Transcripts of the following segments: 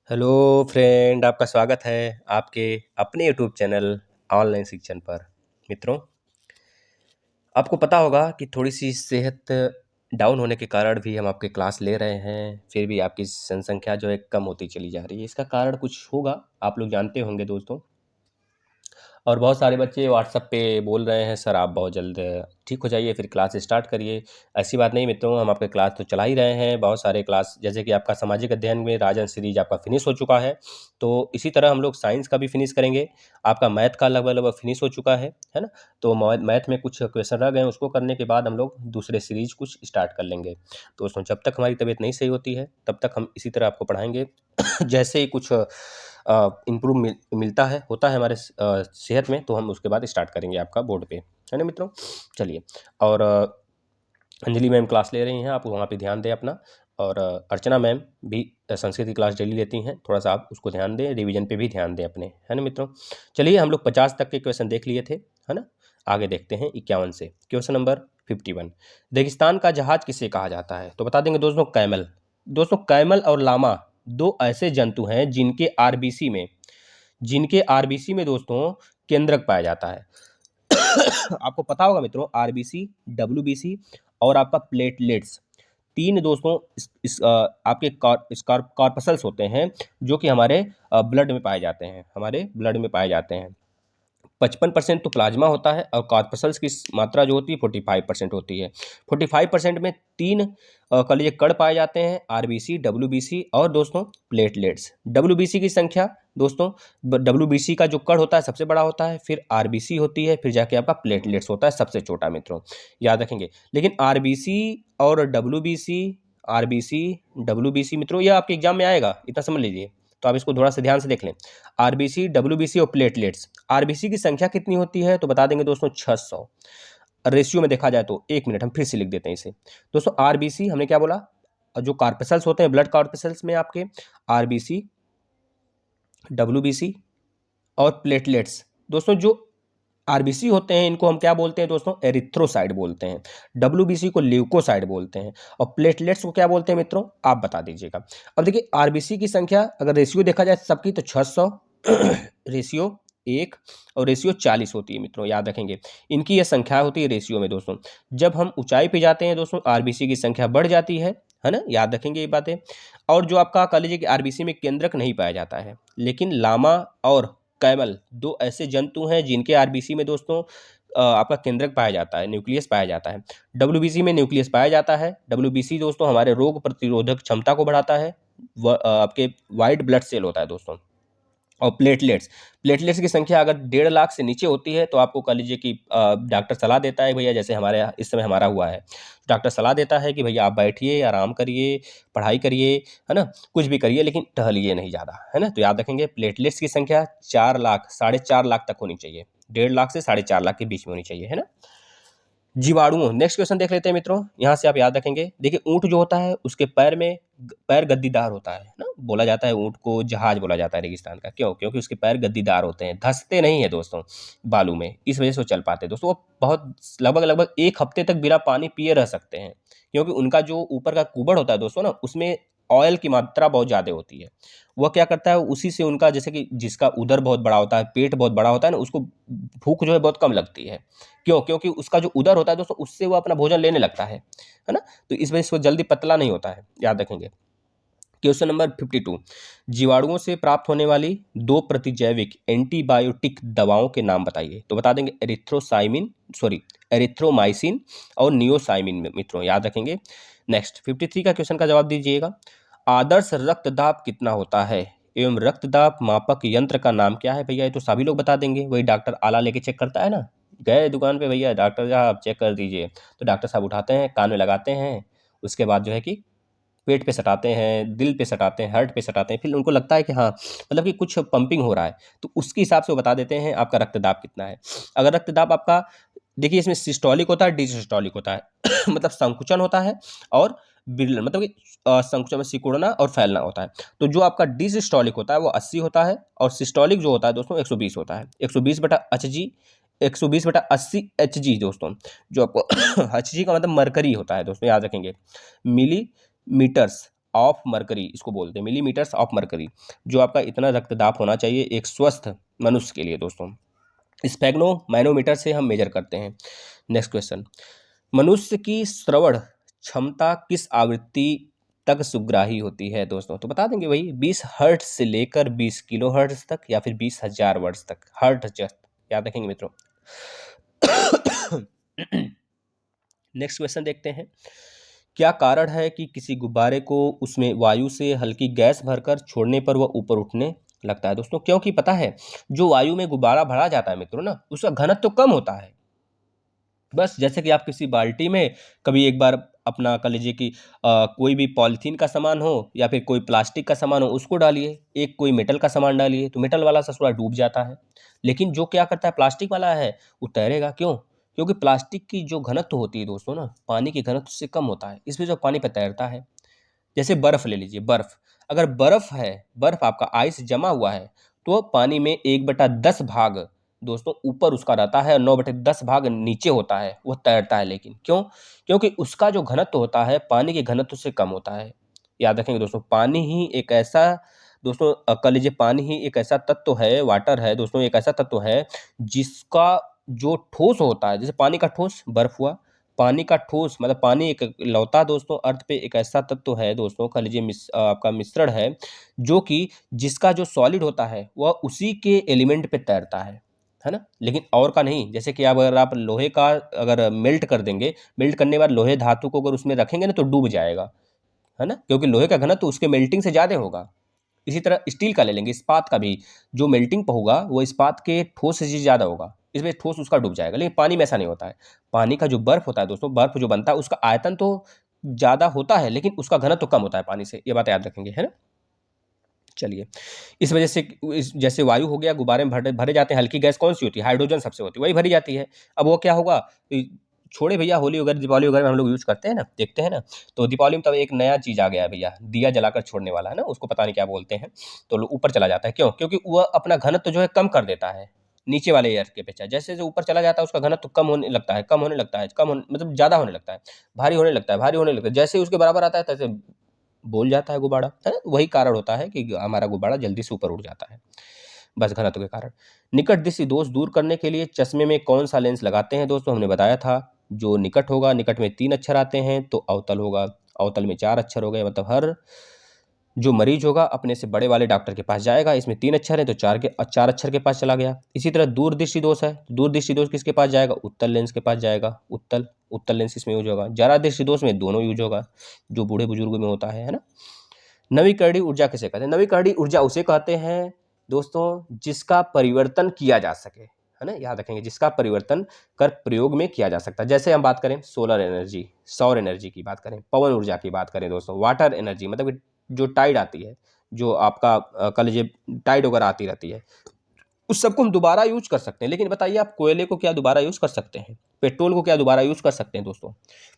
Hello friend, आपका स्वागत है आपके अपने यूट्यूब चैनल ऑनलाइन शिक्षण पर। मित्रों, आपको पता होगा कि थोड़ी सी सेहत डाउन होने के कारण भी हम आपके क्लास ले रहे हैं, फिर भी आपकी जनसंख्या जो है कम होती चली जा रही है। इसका कारण कुछ होगा, आप लोग जानते होंगे दोस्तों। और बहुत सारे बच्चे व्हाट्सएप पे बोल रहे हैं, सर आप बहुत जल्द ठीक हो जाइए, फिर क्लास स्टार्ट करिए। ऐसी बात नहीं मित्रों, हम आपके क्लास तो चला ही रहे हैं। बहुत सारे क्लास, जैसे कि आपका सामाजिक अध्ययन में राजन सीरीज आपका फिनिश हो चुका है, तो इसी तरह हम लोग साइंस का भी फिनिश करेंगे। आपका मैथ का लगभग लगभग फिनिश हो चुका है ना। तो मैथ में कुछ क्वेश्चन रह गए हैं, उसको करने के बाद हम लोग दूसरे सीरीज कुछ स्टार्ट कर लेंगे। दोस्तों, जब तक हमारी तबीयत नहीं सही होती है तब तक हम इसी तरह आपको पढ़ाएंगे। जैसे ही कुछ इम्प्रूव मिलता है, होता है हमारे सेहत में, तो हम उसके बाद स्टार्ट करेंगे आपका बोर्ड पे, है ना मित्रों। चलिए, और अंजलि मैम क्लास ले रही हैं, आप वहाँ पे ध्यान दें अपना। और अर्चना मैम भी संस्कृत की क्लास डेली लेती हैं, थोड़ा सा आप उसको ध्यान दें, रिवीजन पे भी ध्यान दें अपने, है ना मित्रों। चलिए, हम लोग 50 तक के क्वेश्चन देख लिए थे, है ना। आगे देखते हैं 51 से। क्वेश्चन नंबर 51, रेगिस्तान का जहाज किसे कहा जाता है? तो बता देंगे दोस्तों, कैमल। दोस्तों, कैमल और लामा दो ऐसे जंतु हैं जिनके आरबीसी में दोस्तों केंद्रक पाया जाता है। आपको पता होगा मित्रों, आरबीसी, डब्ल्यूबीसी और आपका प्लेटलेट्स, तीन दोस्तों आपके कॉर्पसल्स होते हैं, जो कि हमारे ब्लड में पाए जाते हैं, हमारे ब्लड में पाए जाते हैं। 55% तो प्लाज्मा होता है, और कॉर्पसल्स की मात्रा जो होती है 45% होती है। 45% में तीन कह लीजिए कण पाए जाते हैं, आरबीसी, डब्ल्यूबीसी और दोस्तों प्लेटलेट्स। डब्ल्यूबीसी की संख्या दोस्तों, डब्ल्यूबीसी का जो कण होता है सबसे बड़ा होता है, फिर आरबीसी होती है, फिर जाके आपका प्लेटलेट्स होता है सबसे छोटा मित्रों, याद रखेंगे। लेकिन आरबीसी और डब्ल्यूबीसी, आरबीसी डब्ल्यूबीसी मित्रों, यह आपके एग्जाम में आएगा, इतना समझ लीजिए। तो आप इसको थोड़ा सा ध्यान से देख लें। आरबीसी, डब्ल्यूबीसी और प्लेटलेट्स, आरबीसी की संख्या कितनी होती है? तो बता देंगे दोस्तों 600। रेशियो में देखा जाए तो, एक मिनट हम फिर से लिख देते हैं इसे। दोस्तों, आरबीसी हमने क्या बोला, जो कार्पेसल्स होते हैं ब्लड कार्पेसल्स में आपके, आरबीसी, डब्ल्यूबीसी और प्लेटलेट्स। दोस्तों, जो आरबीसी होते हैं इनको हम क्या बोलते हैं दोस्तों? एरिथ्रोसाइट बोलते हैं। डब्ल्यूबीसी को ल्यूकोसाइट बोलते हैं, और प्लेटलेट्स को क्या बोलते हैं मित्रों? आप बता दीजिएगा। अब देखिए, आरबीसी की संख्या अगर रेशियो देखा जाए सबकी, तो 600 रेशियो 1 और रेशियो 40 होती है मित्रों, याद रखेंगे। इनकी यह संख्या होती है रेशियो में दोस्तों। जब हम ऊंचाई पे जाते हैं दोस्तों, आरबीसी की संख्या बढ़ जाती है ना, याद रखेंगे ये बातें। और जो आपका कह लीजिए कि आरबीसी में केंद्रक नहीं पाया जाता है, लेकिन लामा और कैमल दो ऐसे जंतु हैं जिनके आरबीसी में दोस्तों आपका केंद्रक पाया जाता है, न्यूक्लियस पाया जाता है। डब्ल्यूबीसी में न्यूक्लियस पाया जाता है। डब्ल्यूबीसी दोस्तों हमारे रोग प्रतिरोधक क्षमता को बढ़ाता है। आपके वाइट ब्लड सेल होता है दोस्तों। और प्लेटलेट्स, प्लेटलेट्स की संख्या अगर 1.5 लाख से नीचे होती है, तो आपको कह लीजिए कि डॉक्टर सलाह देता है भैया, जैसे हमारे यहाँ इस समय हमारा हुआ है, डॉक्टर सलाह देता है कि भैया आप बैठिए, आराम करिए, पढ़ाई करिए, है ना, कुछ भी करिए, लेकिन टहलिए नहीं ज़्यादा, है ना। तो याद रखेंगे, प्लेटलेट्स की संख्या 4 लाख, 4.5 लाख तक होनी चाहिए, 1.5 लाख से 4.5 लाख के बीच में होनी चाहिए, है ना। जीवाणुओं, नेक्स्ट क्वेश्चन देख लेते हैं मित्रों। यहाँ से आप याद रखेंगे, देखिए ऊँट जो होता है उसके पैर में पैर गद्दीदार होता है ना, बोला जाता है ऊँट को जहाज बोला जाता है रेगिस्तान का। क्यों? क्योंकि उसके पैर गद्दीदार होते हैं, धंसते नहीं है दोस्तों बालू में, इस वजह से वो चल पाते हैं दोस्तों। वो बहुत लगभग लगभग 1 हफ्ते तक बिना पानी पिए रह सकते हैं, क्योंकि उनका जो ऊपर का कुबड़ होता है दोस्तों ना, उसमें ऑयल की मात्रा बहुत ज़्यादा होती है। वह क्या करता है, उसी से उनका, जैसे कि जिसका उदर बहुत बड़ा होता है, पेट बहुत बड़ा होता है ना, उसको भूख जो है बहुत कम लगती है। क्यों? क्योंकि उसका जो उदर होता है दोस्तों, उससे वो अपना भोजन लेने लगता है ना। तो इस वजह से वो जल्दी पतला नहीं होता है, याद रखेंगे। क्वेश्चन नंबर 52, जीवाणुओं से प्राप्त होने वाली 2 प्रतिजैविक एंटीबायोटिक दवाओं के नाम बताइए। तो बता देंगे एरिथ्रोमाइसिन और नियोसाइमिन मित्रों, याद रखेंगे। नेक्स्ट 53 का क्वेश्चन का जवाब दीजिएगा। आदर्श रक्तदाब कितना होता है एवं रक्तदाब मापक यंत्र का नाम क्या है? भैया ये तो सभी लोग बता देंगे, वही डॉक्टर आला लेके चेक करता है ना, गए दुकान पे, भैया डॉक्टर साहब चेक कर दीजिए, तो डॉक्टर साहब उठाते हैं, कान में लगाते हैं, उसके बाद जो है कि पेट पे सटाते हैं, दिल पे सटाते हैं, हार्ट पे सटाते हैं, फिर उनको लगता है कि हाँ, मतलब कि कुछ पंपिंग हो रहा है, तो उसके हिसाब से वो बता देते हैं आपका रक्तदाब कितना है। अगर रक्तदाब आपका, देखिए इसमें सिस्टोलिक होता है, डिसिस्टोलिक होता है मतलब संकुचन होता है और विरलन, मतलब कि संकुचन में सिकुड़ना और फैलना होता है। तो जो आपका डिसिस्टोलिक होता है वो 80 होता है, और सिस्टोलिक जो होता है दोस्तों 120 होता है। 120/Hg, 120/80 दोस्तों, जो आपको Hg का मतलब मरकरी होता है दोस्तों, याद रखेंगे। मिलीमीटर्स ऑफ मरकरी इसको बोलते हैं, मिलीमीटर्स ऑफ मरकरी, जो आपका इतना रक्तदाब होना चाहिए एक स्वस्थ मनुष्य के लिए दोस्तों। स्पेग्नो मैनोमीटर से हम मेजर करते हैं। नेक्स्ट क्वेश्चन, मनुष्य की श्रवण क्षमता किस आवृत्ति तक सुग्राही होती है दोस्तों? तो बता देंगे वही 20 हर्ट्ज से लेकर 20 किलो हर्ट्ज तक या फिर 20,000 वर्ड्स तक, हर्ट्ज याद रखेंगे मित्रों। नेक्स्ट क्वेश्चन देखते हैं, क्या कारण है कि किसी गुब्बारे को उसमें वायु से हल्की गैस भरकर छोड़ने पर वह ऊपर उठने लगता है दोस्तों? क्योंकि पता है जो वायु में गुब्बारा भरा जाता है मित्रों ना, उसका घनत्व तो कम होता है। बस जैसे कि आप किसी बाल्टी में कभी एक बार अपना कह लीजिए कि कोई भी पॉलीथीन का सामान हो या फिर कोई प्लास्टिक का सामान हो उसको डालिए, एक कोई मेटल का सामान डालिए तो मेटल वाला ससुरा डूब जाता है, लेकिन जो क्या करता है प्लास्टिक वाला है वो तैरेगा। क्यों? क्योंकि प्लास्टिक की जो घनत्व होती है दोस्तों ना, पानी की घनत्व से कम होता है, इसमें जो पानी पे तैरता है। जैसे बर्फ ले लीजिए, बर्फ अगर बर्फ है, बर्फ आपका आइस जमा हुआ है तो पानी में 1/10 भाग दोस्तों ऊपर उसका रहता है और 9/10 भाग नीचे होता है, वह तैरता है। लेकिन क्यों? क्योंकि उसका जो घनत्व होता है पानी के घनत्व से कम होता है। याद रखेंगे दोस्तों, पानी ही एक ऐसा दोस्तों कह लीजिए पानी ही एक ऐसा तत्व है, वाटर है दोस्तों, एक ऐसा तत्व है जिसका जो ठोस होता है, जैसे पानी का ठोस बर्फ हुआ, पानी का ठोस मतलब पानी एक लौता दोस्तों अर्थ पे एक ऐसा तत्व है दोस्तों, कह लीजिए आपका मिश्रण है, जो कि जिसका जो सॉलिड होता है वह उसी के एलिमेंट पे तैरता है ना, लेकिन और का नहीं। जैसे कि आप अगर आप लोहे का अगर मेल्ट कर देंगे, मेल्ट करने के बाद लोहे धातु को अगर उसमें रखेंगे ना तो डूब जाएगा, है ना, क्योंकि लोहे का घनत्व तो उसके मेल्टिंग से ज़्यादा होगा। इसी तरह स्टील का ले लेंगे, इस्पात का भी जो मेल्टिंग पर होगा वो इस्पात के ठोस से ज़्यादा होगा, इसमें ठोस उसका डूब जाएगा। लेकिन पानी में ऐसा नहीं होता है। पानी का जो बर्फ होता है दोस्तों, बर्फ जो बनता है उसका आयतन तो ज़्यादा होता है लेकिन उसका घनत्व तो कम होता है पानी से, ये बात याद रखेंगे, है ना। चलिए, इस वजह से जैसे वायु हो गया, गुब्बारे में भरे भरे जाते हैं, हल्की गैस कौन सी होती है? हाइड्रोजन सबसे होती है, वही भरी जाती है। अब वो क्या होगा, छोड़े भैया, होली वगैरह दीपावली वगैरह में हम लोग यूज़ करते हैं ना, देखते हैं ना, तो दीपावली में तब एक नया चीज़ आ गया है भैया, दिया जलाकर छोड़ने वाला, है ना, उसको पता नहीं क्या बोलते हैं, तो ऊपर चला जाता है। क्यों? क्योंकि वह अपना घनत्व जो है कम कर देता है नीचे वाले एयर के अपेक्षा। जैसे जैसे ऊपर चला जाता है उसका घनत्व कम होने लगता है, कम होने लगता है, मतलब ज़्यादा होने लगता है, भारी होने लगता है, भारी होने लगता है। जैसे ही उसके बराबर आता है तैसे बोल जाता है गुब्बारा, है ना? वही कारण होता है कि हमारा गुब्बारा जल्दी से ऊपर उड़ जाता है, बस घनत्व के कारण। निकट दृष्टि दोष दूर करने के लिए चश्मे में कौन सा लेंस लगाते हैं दोस्तों? हमने बताया था, जो निकट होगा, निकट में 3 अक्षर आते हैं तो अवतल होगा, अवतल में 4 अक्षर हो गए, मतलब हर जो मरीज होगा अपने से बड़े वाले डॉक्टर के पास जाएगा। इसमें 3 अक्षर है तो 4 अक्षर के पास चला गया। इसी तरह दूर दृष्टि दोष है, दूर दृष्टि दोष किसके पास जाएगा? उत्तल लेंस के पास जाएगा, उत्तल उत्तल लेंस इसमें यूज होगा। जरा दृष्टि दोष में दोनों यूज होगा, जो बूढ़े बुजुर्गों में होता है ना। नवीकरणीय ऊर्जा किसे कहते हैं? नवीकरणीय ऊर्जा उसे कहते हैं दोस्तों जिसका परिवर्तन किया जा सके, है ना, याद रखेंगे, जिसका परिवर्तन कर प्रयोग में किया जा सकता है। जैसे हम बात करें सोलर एनर्जी, सौर एनर्जी की बात करें, पवन ऊर्जा की बात करें दोस्तों, वाटर एनर्जी मतलब कि जो टाइड आती है, जो आपका कह लीजिए टाइड वगैरह आती रहती है, उस सबको हम दोबारा यूज कर सकते हैं। लेकिन बताइए आप कोयले को क्या दोबारा यूज कर सकते हैं? पेट्रोल को क्या दोबारा यूज कर सकते हैं दोस्तों?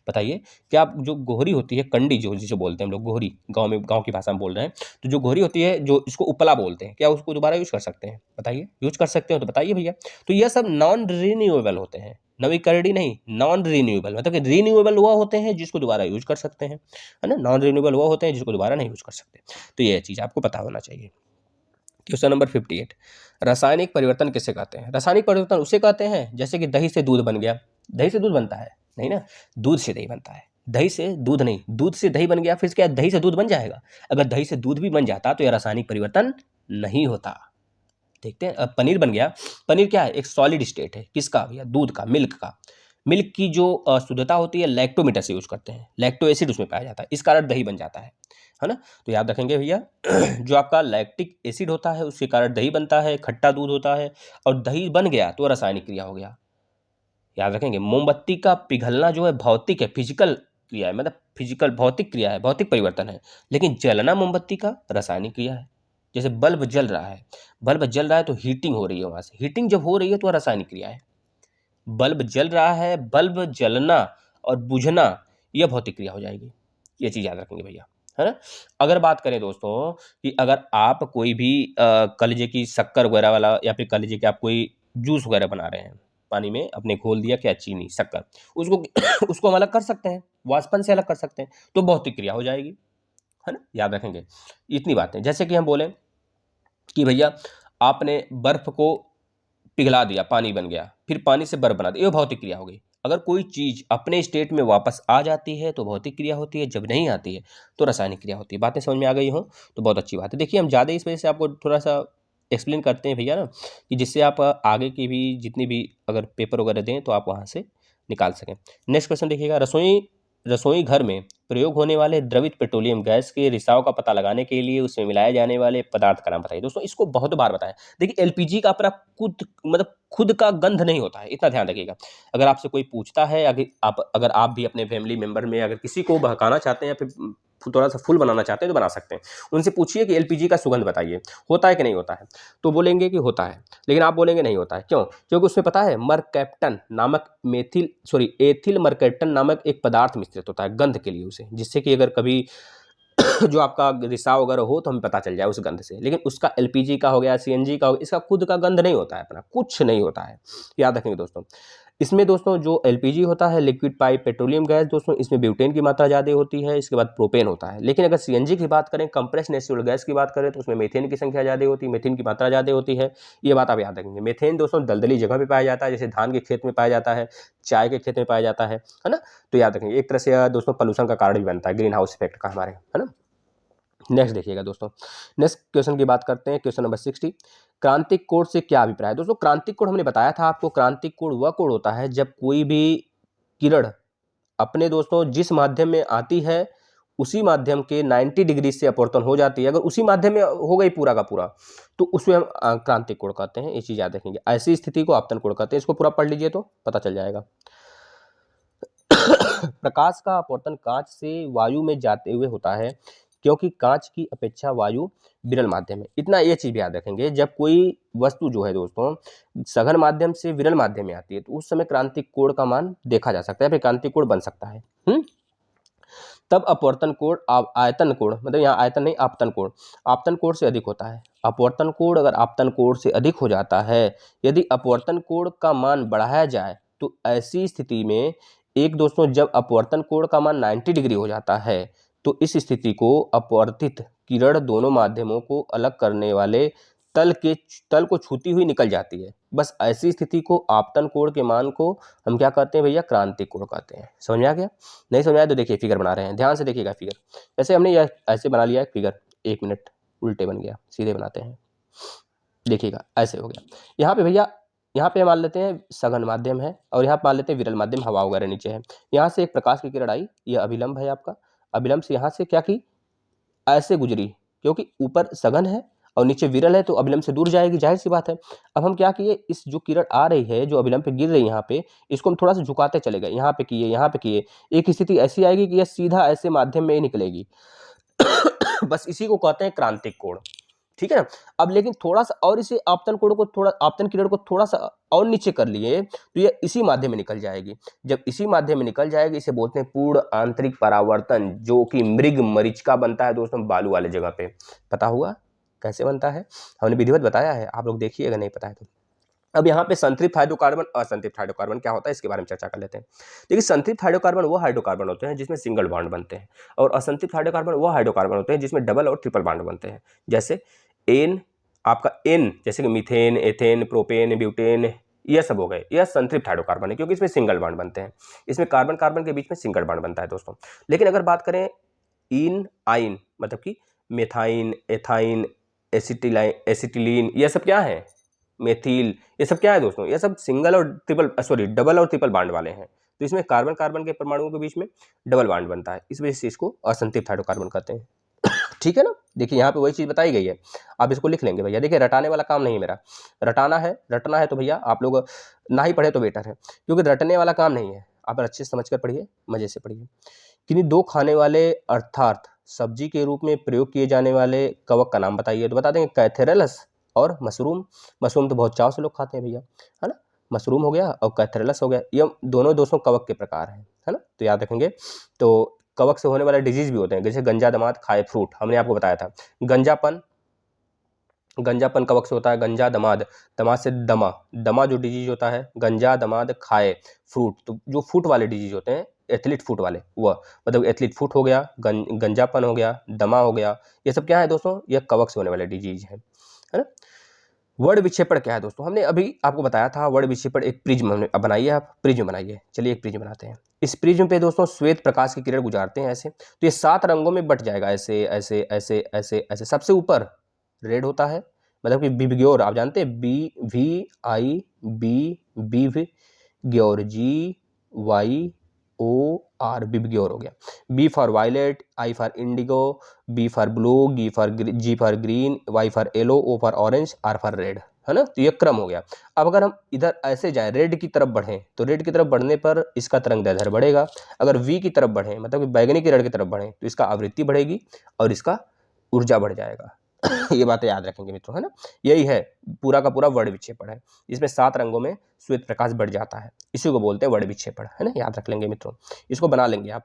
बताइए। क्या आप जो गोहरी होती है, कंडी जो जिसे बोलते हैं हम लोग, गोहरी गांव में, गांव की भाषा में बोल रहे हैं, तो जो गोहरी होती है, जो इसको उपला बोलते हैं, क्या उसको दोबारा यूज कर सकते हैं? बताइए, यूज कर सकते हो तो बताइए भैया। तो यह सब नॉन रिन्यूएबल होते हैं, नवीकरणीय नहीं, नॉन रिन्यूएबल, मतलब कि रिन्यूएबल वो होते हैं जिसको दोबारा यूज कर सकते हैं, है ना, नॉन रिन्यूएबल वो होते हैं जिसको दोबारा नहीं यूज कर सकते। तो ये चीज़ आपको पता होना चाहिए। क्वेश्चन नंबर 58, रासायनिक परिवर्तन किसे कहते हैं? रासायनिक परिवर्तन उसे कहते हैं जैसे कि दही से दूध बन गया। दही से दूध बनता है नहीं ना, दूध से दही बनता है, दही से दूध नहीं, दूध से दही बन गया, फिर क्या दही से दूध बन जाएगा? अगर दही से दूध भी बन जाता तो यह रासायनिक परिवर्तन नहीं होता। देखते हैं, अब पनीर बन गया। पनीर क्या है? एक सॉलिड स्टेट है, किसका भैया? दूध का, मिल्क का। मिल्क की जो शुद्धता होती है लैक्टोमीटर से यूज करते हैं, लैक्टो एसिड उसमें पाया जाता है, इस कारण दही बन जाता है ना। तो याद रखेंगे भैया, जो आपका लैक्टिक एसिड होता है उसके कारण दही बनता है, खट्टा दूध होता है, और दही बन गया तो रासायनिक क्रिया हो गया। याद रखेंगे, मोमबत्ती का पिघलना जो है भौतिक है, फिजिकल क्रिया है, मतलब फिजिकल भौतिक क्रिया है, भौतिक परिवर्तन है। लेकिन जलना मोमबत्ती का रासायनिक क्रिया है। जैसे बल्ब जल रहा है, बल्ब जल रहा है तो हीटिंग हो रही है, वहां से हीटिंग जब हो रही है तो रासायनिक क्रिया है। बल्ब जल रहा है, बल्ब जलना और बुझना यह भौतिक क्रिया हो जाएगी। ये चीज़ याद रखेंगे भैया, है ना। अगर बात करें दोस्तों कि अगर आप कोई भी कह लीजिए कि शक्कर वगैरह वाला, या फिर कह लीजिए कि आप कोई जूस वगैरह बना रहे हैं, पानी में अपने घोल दिया, क्या चीनी शक्कर, उसको उसको हम अलग कर सकते हैं, वाष्पन से अलग कर सकते हैं, तो भौतिक क्रिया हो जाएगी, है ना, याद रखेंगे इतनी बातें। जैसे कि हम बोलें कि भैया आपने बर्फ को पिघला दिया, पानी बन गया, फिर पानी से बर्फ बना दिया, ये भौतिक क्रिया हो गई। अगर कोई चीज अपने स्टेट में वापस आ जाती है तो भौतिक क्रिया होती है, जब नहीं आती है तो रासायनिक क्रिया होती है। बातें समझ में आ गई हो तो बहुत अच्छी बात है। देखिए हम ज़्यादा इस वजह से आपको थोड़ा सा एक्सप्लेन करते हैं भैया ना, कि जिससे आप आगे की भी जितनी भी अगर पेपर वगैरह दें तो आप वहाँ से निकाल सकें। नेक्स्ट क्वेश्चन देखिएगा, रसोई घर में प्रयोग होने वाले द्रवित पेट्रोलियम गैस के रिसाव का पता लगाने के लिए उसमें मिलाए जाने वाले पदार्थ का नाम बताइए। दोस्तों इसको बहुत बार बताएं। देखिए एलपीजी का अपना खुद का गंध नहीं होता है, इतना ध्यान रखिएगा। अगर आपसे कोई पूछता है, अगर आप भी अपने फैमिली मेंबर में अगर किसी को बहकाना चाहते हैं या फिर थोड़ा सा फुल बनाना चाहते हैं तो बना सकते हैं। उनसे पूछिए कि एलपीजी का सुगंध बताइए, होता है कि नहीं होता है, तो बोलेंगे कि होता है, लेकिन आप बोलेंगे नहीं होता है। क्यों? क्योंकि उसमें पता है मरकैप्टन नामक एथिल मरकैप्टन नामक एक पदार्थ मिश्रित होता है गंध के लिए उसे, जिससे कि अगर कभी जो आपका रिसाव वगैरह हो तो हमें पता चल जाए उस गंध से। लेकिन उसका एलपीजी का हो गया, सीएनजी का हो गया, इसका खुद का गंध नहीं होता है, अपना कुछ नहीं होता है, याद रखेंगे दोस्तों। इसमें दोस्तों जो एलपीजी होता है, लिक्विड पाइप पेट्रोलियम गैस, दोस्तों इसमें ब्यूटेन की मात्रा ज़्यादा होती है, इसके बाद प्रोपेन होता है। लेकिन अगर सीएनजी की बात करें, कंप्रेस्ड नेचुरल गैस की बात करें, तो उसमें मीथेन की संख्या ज़्यादा होती है, मीथेन की मात्रा ज़्यादा होती है। ये बात आप याद रखेंगे। मीथेन दोस्तों दलदली जगह पे पाया जाता है, जैसे धान के खेत में पाया जाता है, चाय के खेत में पाया जाता है ना, तो याद रखेंगे। एक तरह से दोस्तों पोल्यूशन का कारण भी बनता है, ग्रीन हाउस इफेक्ट का हमारे, है ना। नेक्स्ट देखिएगा दोस्तों, नेक्स्ट क्वेश्चन की बात करते हैं, क्वेश्चन नंबर 60। क्रांतिक कोड से क्या अभिप्राय है? दोस्तों क्रांतिक कोड हमने बताया था आपको, क्रांतिक कोड वह कोड होता है जब कोई भी किरण अपने दोस्तों जिस माध्यम में आती है उसी माध्यम के 90 डिग्री से अपवर्तन हो जाती है। अगर उसी माध्यम में हो गई पूरा का पूरा तो उसमें हम क्रांतिक कोड कहते हैं। ये चीज याद रखेंगे। ऐसी स्थिति को आपतन कोड कहते हैं। इसको पूरा पढ़ लीजिए तो पता चल जाएगा। प्रकाश का अपवर्तन कांच से वायु में जाते हुए होता है, क्योंकि कांच की अपेक्षा वायु विरल माध्यम है। इतना ये चीज याद रखेंगे, जब कोई वस्तु जो है दोस्तों सघन माध्यम से विरल माध्यम में आती है तो उस समय क्रांतिक कोण का मान देखा जा सकता है, फिर क्रांतिक कोण बन सकता है। तब अपवर्तन कोण आयतन कोण, मतलब यहाँ आयतन नहीं आपतन कोण, आपतन कोण से अधिक होता है। अपवर्तन कोण अगर आपतन कोण से अधिक हो जाता है, यदि अपवर्तन कोण का मान बढ़ाया जाए तो ऐसी स्थिति में एक दोस्तों जब अपवर्तन कोण का मान 90 डिग्री हो जाता है तो इस स्थिति को अपवर्तित किरण दोनों माध्यमों को अलग करने वाले तल को छूती हुई निकल जाती है। बस ऐसी स्थिति को आपतन कोण के मान को हम क्या कहते हैं भैया? क्रांतिक कोण कहते हैं। समझ में आ गया? नहीं समझ में आया तो देखिए फिगर बना रहे हैं, ध्यान से देखिएगा फिगर। जैसे हमने यह ऐसे बना लिया है फिगर, 1 मिनट उल्टे बन गया, सीधे बनाते हैं। देखिएगा ऐसे हो गया। यहाँ पे भैया, यहाँ पे मान लेते हैं सघन माध्यम है और यहाँ मान लेते हैं विरल माध्यम, हवा वगैरह नीचे है। यहाँ से एक प्रकाश की किरण आई, यह अभिलंब है आपका, अभिलंब से यहाँ से क्या की, ऐसे गुजरी, क्योंकि ऊपर सघन है और नीचे विरल है तो अभिलंब से दूर जाएगी, जाहिर सी बात है। अब हम क्या किए, इस जो किरण आ रही है जो अभिलंब पे गिर रही है यहाँ पे, इसको हम थोड़ा सा झुकाते चले गए, यहाँ पे किए, यहाँ पे किए। एक स्थिति ऐसी आएगी कि यह सीधा ऐसे माध्यम में ही निकलेगी। बस इसी को कहते हैं क्रांतिक कोण, ठीक है ना। अब लेकिन थोड़ा सा और इसे आपतन कोण को थोड़ा, आपतन किरण को थोड़ा सा और नीचे कर लिए तो ये इसी माध्यम में निकल जाएगी। जब इसी माध्यम में निकल जाएगी इसे बोलते हैं पूर्ण आंतरिक परावर्तन, जो कि मृग मरीचिका बनता है दोस्तों बालू वाले जगह पे। पता हुआ कैसे बनता है? हमने विधिवत बताया है, आप लोग देखिए अगर नहीं पता है तो। अब यहाँ पे संतृप्त हाइड्रोकार्बन, असंतृप्त हाइड्रोकार्बन क्या होता है इसके बारे में चर्चा कर लेते हैं। देखिए संतृप्त हाइड्रोकार्बन वो हाइड्रोकार्बन होते हैं जिसमें सिंगल बॉन्ड बनते हैं, और असंतृप्त हाइड्रोकार्बन वो हाइड्रोकार्बन होते हैं जिसमें डबल और ट्रिपल बॉन्ड बनते हैं। जैसे एन, आपका एन जैसे कि मीथेन, एथेन, प्रोपेन, ब्यूटेन, ये सब हो गए, यह संतृप्त हाइड्रोकार्बन है क्योंकि इसमें सिंगल बॉन्ड बनते हैं। इसमें कार्बन कार्बन के बीच में सिंगल बॉन्ड बनता है दोस्तों। लेकिन अगर बात करें इन आइन, मतलब कि मेथाइन, एथाइन, एसिटिलीन, ये सब क्या है? मेथिल, ये सब क्या है दोस्तों? ये सब सिंगल और डबल और ट्रिपल बॉन्ड वाले हैं। तो इसमें कार्बन कार्बन के परमाणुओं के बीच में डबल बॉन्ड बनता है, इस वजह से इसको असंतृप्त हाइड्रोकार्बन कहते हैं। ठीक है ना। देखिए यहाँ पे वही चीज बताई गई है, आप इसको लिख लेंगे भैया। देखिए रटाने वाला काम नहीं है मेरा, रटना है तो भैया आप लोग ना ही पढ़े तो बेटर है, क्योंकि रटने वाला काम नहीं है। आप अच्छे से समझ कर पढ़िए, मजे से पढ़िए। किन्हीं दो खाने वाले अर्थात सब्जी के रूप में प्रयोग किए जाने वाले कवक का नाम बताइए। तो बता देंगे कैथेरलस और मशरूम। मशरूम तो बहुत चाव से लोग खाते हैं भैया, है ना। मशरूम हो गया और कैथेरलस हो गया, ये दोनों दोस्तों कवक के प्रकार हैं, है ना, तो याद रखेंगे। तो कवक से होने वाले डिजीज भी होते हैं, जैसे गंजा दमाद खाए फ्रूट, हमने आपको बताया था। गंजापन कवक से होता है, गंजा दमाद, दमाद से दमा जो डिजीज होता है, गंजा दमाद खाए फ्रूट, तो जो फ्रूट वाले डिजीज होते हैं एथलीट फुट वाले, वह मतलब एथलीट फुट हो गया, गंजापन हो गया, दमा हो गया, ये सब क्या है दोस्तों, ये कवक से होने वाले डिजीज है ना। वर्ण विक्षेपण क्या है दोस्तों, हमने अभी आपको बताया था वर्ण विक्षेपण एक प्रिज्म हमने बनाइए, आप प्रिज्म बनाइए, चलिए एक प्रिज्म बनाते हैं। इस प्रिज्म पे दोस्तों श्वेत प्रकाश की किरण गुजारते हैं ऐसे, तो ये 7 रंगों में बट जाएगा, ऐसे ऐसे ऐसे ऐसे ऐसे। सबसे ऊपर रेड होता है, मतलब कि विबग्योर, आप जानते हैं बी ग्योर, GYOR, विबग्योर हो गया। V for violet, I for indigo, B for blue, G for green, Y for yellow, O for orange, R for red, है ना। तो ये क्रम हो गया। अब अगर हम इधर ऐसे जाएं, रेड की तरफ बढ़ें, तो रेड की तरफ बढ़ने पर इसका तरंगदैर्ध्य बढ़ेगा। अगर वी की तरफ बढ़ें, मतलब कि बैगनी की रेड की तरफ बढ़ें, तो इसका आवृत्ति बढ़ेगी और इसका ऊर्जा बढ़ जाएगा। ये बातें याद रखेंगे मित्रों, है ना। यही है पूरा का पूरा वर्ण विक्षेपण है, इसमें 7 रंगों में श्वेत प्रकाश बढ़ जाता है, इसी को बोलते हैं वर्ण विक्षेपण, है ना। याद रख लेंगे मित्रों, इसको बना लेंगे आप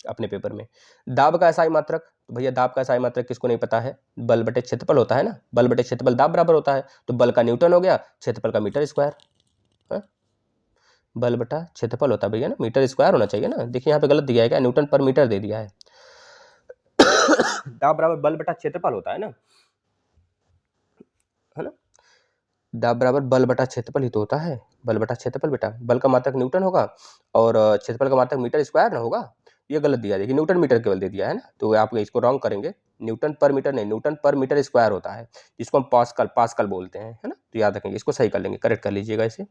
अपने पेपर में। दाब का SI मात्रक, तो भैया दाब का SI मात्रक किसको नहीं पता है, बल बटे क्षेत्रफल होता है ना, बल बटे क्षेत्रफल दाब बराबर होता है, तो बल का न्यूटन हो गया, क्षेत्रफल का मीटर स्क्वायर, है? बल बटा क्षेत्रफल होता है भैया ना, मीटर स्क्वायर होना चाहिए ना। देखिए यहाँ पे गलत दिया है क्या, न्यूटन पर मीटर दे दिया है। दाब बराबर बल बटा क्षेत्रफल होता है ना, है ना। दाब बराबर बल बटा क्षेत्रफल ही तो होता है, बल बटा क्षेत्रफल बेटा, बल का मात्रक न्यूटन होगा और क्षेत्रफल का मात्रक मीटर स्क्वायर ना होगा। ये गलत दिया, देखिए न्यूटन मीटर केवल दे दिया है ना, तो आप इसको रॉन्ग करेंगे, न्यूटन पर मीटर नहीं, न्यूटन पर मीटर स्क्वायर होता है, जिसको हम पास्कल बोलते हैं, है ना। तो याद रखेंगे, इसको सही कर लेंगे, करेक्ट कर लीजिएगा इसे।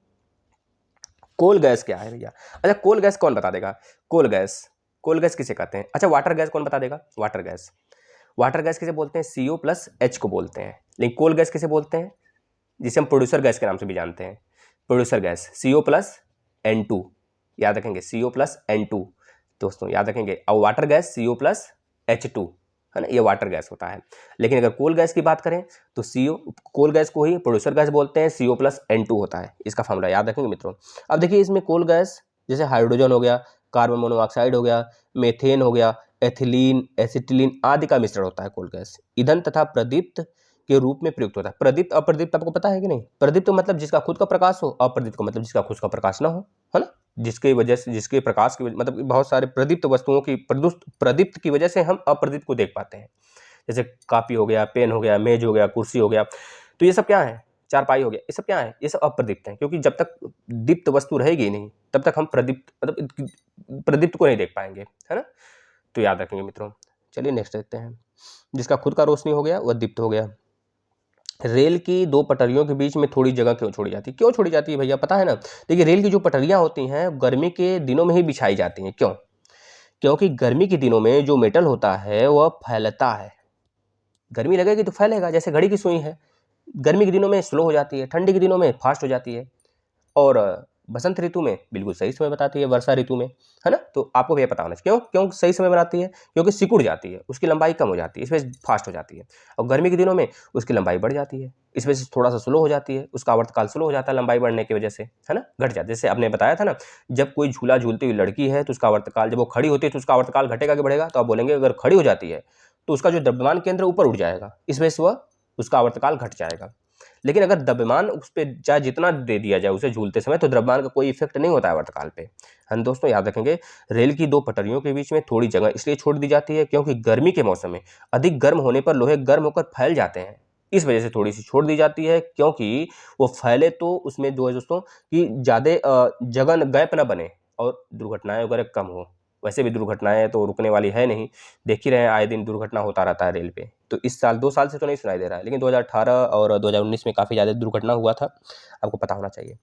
कोल गैस क्या है भैया, अच्छा कोल गैस कौन बता देगा, कोल गैस किसे कहते हैं। अच्छा वाटर गैस कौन बता देगा, वाटर गैस किसे बोलते हैं, CO+H को बोलते हैं। लेकिन कोल गैस किसे बोलते हैं, जिसे हम प्रोड्यूसर गैस के नाम से भी जानते हैं, प्रोड्यूसर गैस CO+N2, याद रखेंगे CO+N2 दोस्तों, याद रखेंगे। और वाटर गैस CO+H2, है ना, ये वाटर गैस होता है। लेकिन अगर कोल गैस की बात करें तो कोल गैस को ही प्रोड्यूसर गैस बोलते हैं, CO+N2 होता है, इसका फॉर्मूला याद रखेंगे मित्रों। अब देखिए इसमें कोल गैस जैसे हाइड्रोजन हो गया, कार्बन मोनोऑक्साइड हो गया, मेथेन हो गया, एथिलीन, एसिटिलीन आदि का मिश्रण होता है कोल गैस। ईंधन तथा प्रदीप्त के रूप में प्रयुक्त होता है। प्रदीप्त अप्रदीप्त आपको पता है कि नहीं, प्रदीप्त मतलब जिसका खुद का प्रकाश हो, अप्रदीप्त का मतलब जिसका खुद का प्रकाश ना हो, है ना। जिसके वजह से, जिसके प्रकाश की मतलब बहुत सारे प्रदीप्त वस्तुओं की प्रदीप्त की वजह से हम अप्रदीप्त को देख पाते हैं, जैसे कापी हो गया, पेन हो गया, मेज हो गया, कुर्सी हो गया, तो ये सब क्या है, चारपाई हो गया, ये सब क्या है, ये सब अप्रदीप्त हैं, क्योंकि जब तक दीप्त वस्तु रहेगी नहीं तब तक हम प्रदीप्त मतलब प्रदीप्त को नहीं देख पाएंगे, है ना। तो याद रखेंगे मित्रों। चलिए नेक्स्ट देखते हैं, जिसका खुद का रोशनी हो गया वह दीप्त हो गया। रेल की 2 पटरियों के बीच में थोड़ी जगह क्यों छोड़ी जाती है, क्यों छोड़ी जाती है भैया पता है ना। देखिए रेल की जो पटरियां होती हैं गर्मी के दिनों में ही बिछाई जाती हैं, क्यों, क्योंकि गर्मी के दिनों में जो मेटल होता है वह फैलता है, गर्मी लगेगी तो फैलेगा, जैसे घड़ी की सुई है, गर्मी के दिनों में स्लो हो जाती है, ठंडी के दिनों में फास्ट हो जाती है, और बसंत ऋतु में बिल्कुल सही समय बताती है, वर्षा ऋतु में, है ना। तो आपको भी ये पता होना चाहिए क्यों क्यों सही समय बनाती है, क्योंकि सिकुड़ जाती है, उसकी लंबाई कम हो जाती है, इसमें फास्ट हो जाती है। और गर्मी के दिनों में उसकी लंबाई बढ़ जाती है, इस वजह से थोड़ा सा स्लो हो जाती है, उसका आवर्तकाल स्लो हो जाता है लंबाई बढ़ने की वजह से, है ना, घट जाता है। जैसे आपने बताया था ना, जब कोई झूला झूलती हुई लड़की है तो उसका आवर्तकाल, जब वो खड़ी होती है तो उसका आवर्तकाल घटेगा कि बढ़ेगा, तो आप बोलेंगे अगर खड़ी हो जाती है तो उसका जो द्रव्यमान केंद्र ऊपर उठ जाएगा, इस वजह से वह उसका आवर्तकाल घट जाएगा। लेकिन अगर द्रव्यमान उस पर चाहे जितना दे दिया जाए उसे झूलते समय, तो द्रव्यमान का कोई इफेक्ट नहीं होता है वर्तकाल पे। हम दोस्तों याद रखेंगे, रेल की 2 पटरियों के बीच में थोड़ी जगह इसलिए छोड़ दी जाती है क्योंकि गर्मी के मौसम में अधिक गर्म होने पर लोहे गर्म होकर फैल जाते हैं, इस वजह से थोड़ी सी छोड़ दी जाती है, क्योंकि वो फैले तो उसमें जो है दोस्तों कि ज़्यादा जगह गैप ना बने और दुर्घटनाएं वगैरह कम हो। वैसे भी दुर्घटनाएं तो रुकने वाली है नहीं, देख ही रहे हैं आए दिन दुर्घटना होता रहता है रेल पे। तो इस साल 2 साल से तो नहीं सुनाई दे रहा है, लेकिन 2018 और 2019 में काफ़ी ज़्यादा दुर्घटना हुआ था, आपको पता होना चाहिए।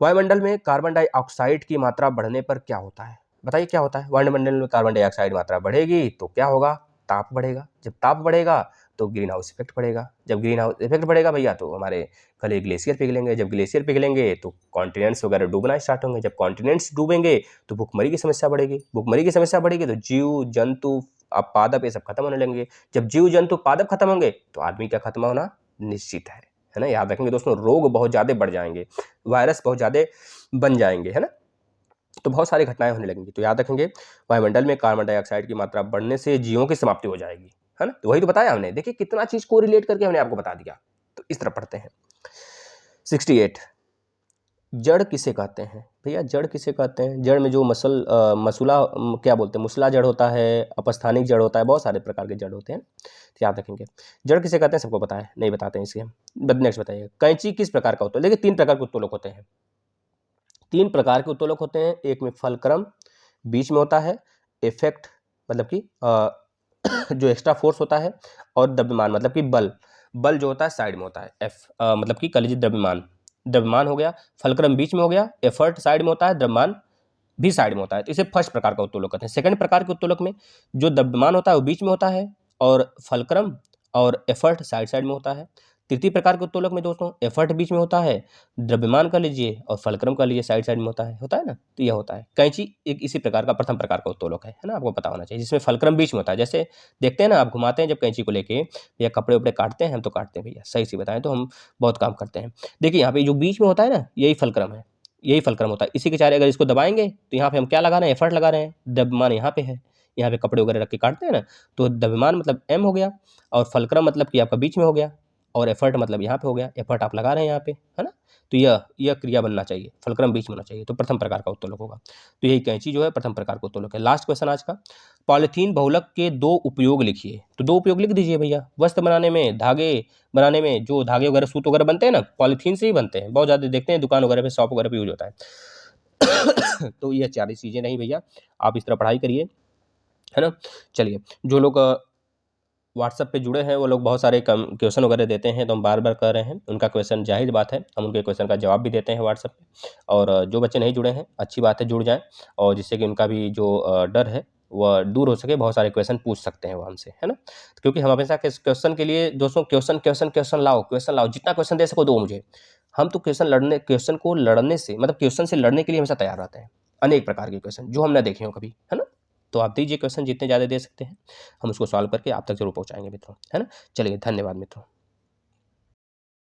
वायुमंडल में कार्बन डाइऑक्साइड की मात्रा बढ़ने पर क्या होता है, बताइए क्या होता है। वायुमंडल में कार्बन डाइऑक्साइड मात्रा बढ़ेगी तो क्या होगा, ताप बढ़ेगा, जब ताप बढ़ेगा तो ग्रीन हाउस इफेक्ट बढ़ेगा, जब ग्रीन हाउस इफेक्ट बढ़ेगा भैया तो हमारे गले ग्लेशियर पिघलेंगे, जब ग्लेशियर पिघलेंगे तो कॉन्टिनेंट्स वगैरह डूबना स्टार्ट होंगे, जब कॉन्टिनेंट्स डूबेंगे तो भुखमरी की समस्या बढ़ेगी, भुखमरी की समस्या बढ़ेगी तो जीव जंतु अब पादप ये सब खत्म होने लगेंगे, जब जीव जंतु पादप खत्म होंगे तो आदमी का खत्म होना निश्चित है ना। याद रखेंगे दोस्तों, रोग बहुत ज़्यादा बढ़ जाएंगे, वायरस बहुत ज़्यादा बन जाएंगे, है ना, तो बहुत सारी घटनाएं होने लगेंगी। तो याद रखेंगे, वायुमंडल में कार्बन डाइऑक्साइड की मात्रा बढ़ने से जीवों की समाप्ति हो जाएगी, है ना। तो वही तो बताया हमने, देखिए कितना चीज को रिलेट करके हमने आपको बता दिया। तो इस तरह पढ़ते हैं। 68 जड़ किसे कहते हैं भैया जड़ किसे कहते हैं? जड़ में जो मसूला क्या बोलते हैं, मुसला जड़ होता है, अपस्थानिक जड़ होता है, बहुत सारे प्रकार के जड़ होते हैं, तो याद रखेंगे। जड़ किसे कहते हैं सबको पता है, नहीं बताते हैं इसे हम। नेक्स्ट बताइए, कैंची किस प्रकार का होता है? देखिए 3 प्रकार के उत्तोलक होते हैं, 3 प्रकार के उत्तोलक होते हैं। एक में फलक्रम बीच में होता है, इफेक्ट मतलब कि जो एक्स्ट्रा फोर्स होता है, और द्रव्यमान मतलब कि बल जो होता है साइड में होता है, मतलब कि कलिजी द्रव्यमान हो गया, फलक्रम बीच में हो गया, एफर्ट साइड में होता है, द्रव्यमान भी साइड में होता है, तो इसे फर्स्ट प्रकार का उत्तोलक कहते हैं। सेकंड प्रकार के उत्तोलक में जो द्रव्यमान होता है वो बीच में होता है, और फलक्रम और एफर्ट साइड साइड में होता है। तृतीय प्रकार के उत्तोलक में दोस्तों एफर्ट बीच में होता है, द्रव्यमान का लीजिए और फलक्रम का लीजिए साइड साइड में होता है ना, तो यह होता है। कैंची एक इसी प्रकार का प्रथम प्रकार का उत्तोलक है ना, आपको पता होना चाहिए, जिसमें फलक्रम बीच में होता है। जैसे देखते हैं ना, आप घुमाते हैं जब कैंची को लेके, या कपड़े उपड़े काटते हैं, हम तो काटते हैं भैया, सही से बताएं तो हम बहुत काम करते हैं। देखिए यहाँ पे जो बीच में होता है ना, यही फलक्रम है, यही फलक्रम होता है। इसी के चारे अगर इसको दबाएंगे तो यहाँ पे हम क्या लगा रहे हैं, एफर्ट लगा रहे हैं, द्रव्यमान यहाँ पे है, यहाँ पे कपड़े वगैरह रख के काटते हैं ना, तो द्रव्यमान मतलब एम हो गया, और फलक्रम मतलब कि आपका बीच में हो गया, और एफर्ट मतलब यहाँ पे हो गया, एफर्ट आप लगा रहे हैं यहाँ पे, है ना, तो यह क्रिया बनना चाहिए, फलक्रम बीच में होना चाहिए, तो प्रथम प्रकार का उत्तोलक होगा। तो यही कैंची जो है प्रथम प्रकार का उत्तोलक है। लास्ट क्वेश्चन आज का, पॉलीथीन बहुलक के 2 उपयोग लिखिए। तो 2 उपयोग लिख दीजिए भैया। वस्त्र बनाने में, धागे बनाने में, जो धागे वगैरह सूत वगैरह बनते हैं ना, पॉलीथीन से ही बनते हैं, बहुत ज़्यादा देखते हैं दुकान वगैरह पे, शॉप वगैरह पे यूज होता है। तो ये 4 ही चीज़ें नहीं भैया, आप इस तरह पढ़ाई करिए, है ना। चलिए, जो लोग व्हाट्सएप पे जुड़े हैं वो लोग बहुत सारे क्वेश्चन वगैरह देते हैं, तो हम बार बार कर रहे हैं, उनका क्वेश्चन जाहिर बात है हम उनके क्वेश्चन का जवाब भी देते हैं व्हाट्सएप पे। और जो बच्चे नहीं जुड़े हैं, अच्छी बात है जुड़ जाएं, और जिससे कि उनका भी जो डर है वह दूर हो सके, बहुत सारे क्वेश्चन पूछ सकते हैं वो हमसे, है ना। क्योंकि हम हमेशा क्वेश्चन के लिए दोस्तों, क्वेश्चन लाओ, जितना क्वेश्चन दे सको दो मुझे। हम तो क्वेश्चन को लड़ने से, मतलब क्वेश्चन से लड़ने के लिए हमेशा तैयार रहते हैं, अनेक प्रकार के क्वेश्चन जो हम ना देखे हो कभी, है ना। तो आप दीजिए क्वेश्चन, जितने ज़्यादा दे सकते हैं हम उसको सॉल्व करके आप तक जरूर पहुंचाएंगे मित्रों, है ना। चलिए, धन्यवाद मित्रों।